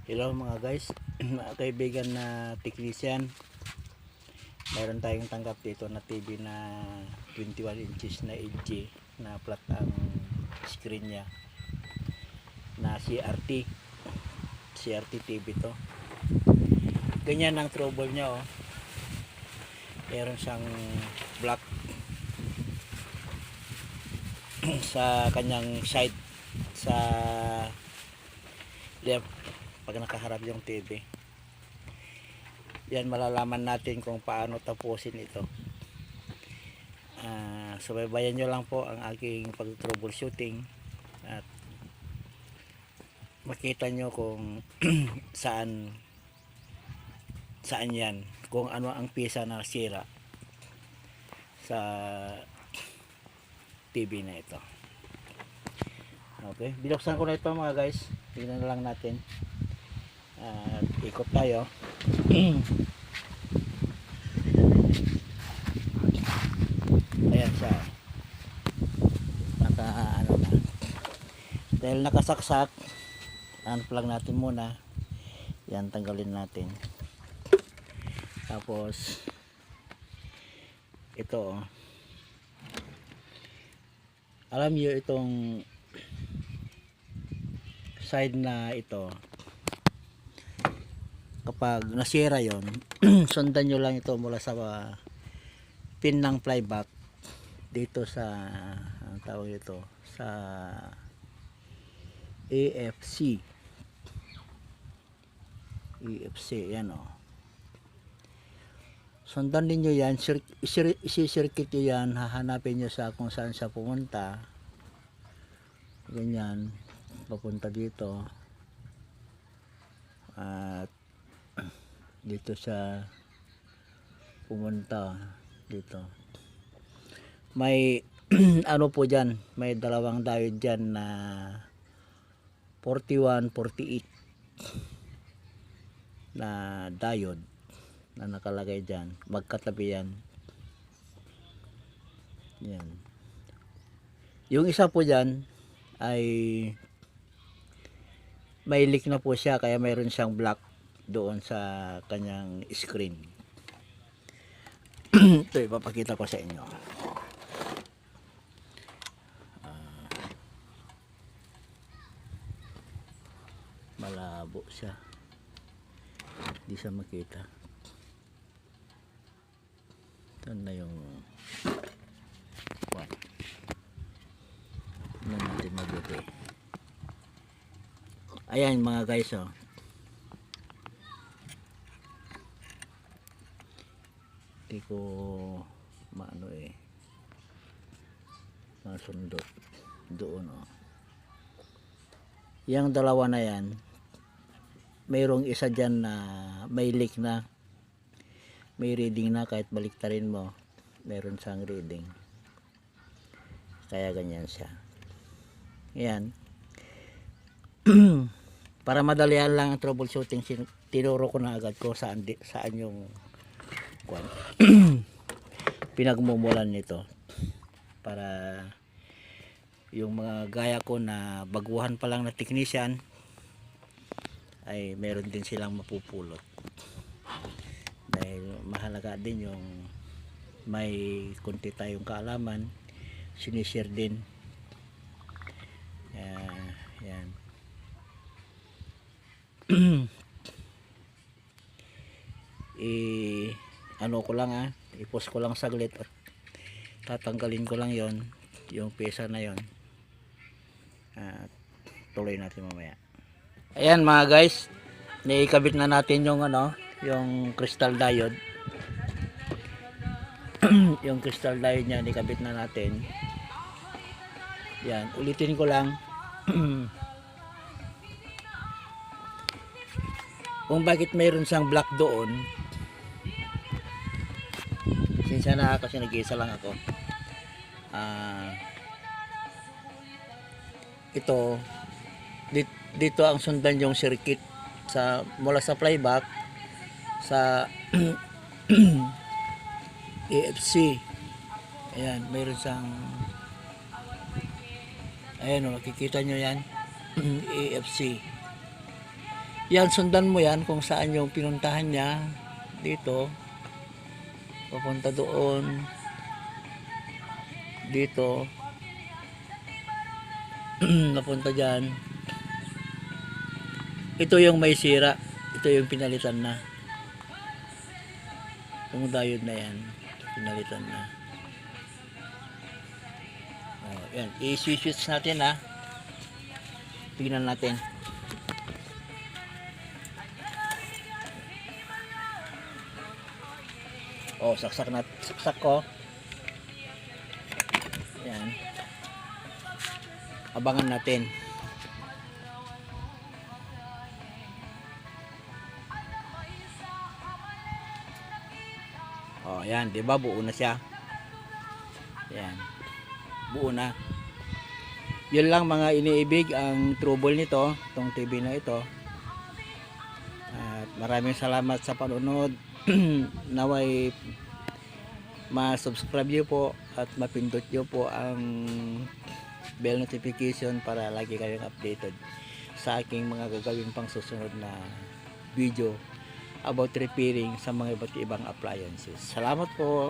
Hello mga guys, mga kaibigan na technician. Mayroon tayong tanggap dito na TV na 21 inches na LG na flat ang screen niya na CRT TV to. Ganyan ang trouble niya oh. Meron siyang black sa kanyang side sa left pag nakaharap yung TV. Yan, malalaman natin kung paano tapusin ito. Subaybayan nyo lang po ang aking pag-troubleshooting at makita nyo kung saan yan, kung ano ang pisa na sira sa TV na ito. Okay, binuksan ko na ito mga guys. Tingnan na lang natin. Ikot tayo. Ayan siya. Ano na. Dahil nakasaksak, unplug natin muna. Yan, tanggalin natin. Tapos ito. Alam niyo itong side na ito, kapag nasira yon sundan nyo lang ito mula sa pin ng flyback dito sa ang tawag ito sa EFC yan o. Sundan ninyo yan, isi-circuit nyo yan, hahanapin nyo sa kung saan siya pumunta, ganyan, papunta dito at dito siya pumunta dito. May ano po dyan, may dalawang diode dyan na 41, 48 na diode na nakalagay dyan, magkatabi yan. Yan. Yung isa po dyan ay may leak na po siya, kaya mayroon siyang black doon sa kanyang screen. Ito ipapakita ko sa inyo. Malabo siya, hindi siya makita. Ito na yung one. Tignan natin mabuti. Ayan mga guys oh. Hindi ko maano masundot doon oh. Yang dalawa na yan, mayroong isa dyan na may leak na, may reading na, kahit baliktarin mo meron siyang reading, kaya ganyan siya. Yan. Para madalian lang ang troubleshooting, tinuro ko na agad ko saan yung pinagmumulan nito, para yung mga gaya ko na baguhan pa lang na technician ay meron din silang mapupulot, dahil mahalaga din yung may konti tayong kaalaman, sinishare din. Yan. Ano ko lang i-post ko lang saglit at tatanggalin ko lang yung pesa na yon. Tuloy natin mamaya. Ayan mga guys, naikabit na natin yung yung crystal diode. Yung crystal diode niya nikabit na natin. Yan, ulitin ko lang kung bakit mayroon siyang black doon. Sinsya na kasi nag-iisa lang ako. Ito dito ang sundan yung circuit mula sa flyback sa EFC. Ayan, mayroon siyang, ayan o, nakikita nyo yan. EFC. Yan, sundan mo yan kung saan yung pinuntahan niya. Dito. Papunta doon. Dito. Napunta dyan. Ito yung may sira. Ito yung pinalitan na. Yung diode na yan. Pinalitan na. Oh, yan. I-switch natin ha. Tingnan natin. Oh, saksak ko. Yan. Abangan natin. Oh, yan, 'di ba? Buo na siya. Yan. Buo na. 'Yun lang mga iniibig ang trouble nito, tong TV na ito. At maraming salamat sa panonood. Naway ma-subscribe niyo po at mapindot niyo po ang bell notification para lagi kayong updated sa aking mga gagawin pang susunod na video about repairing sa mga iba't ibang appliances. Salamat po.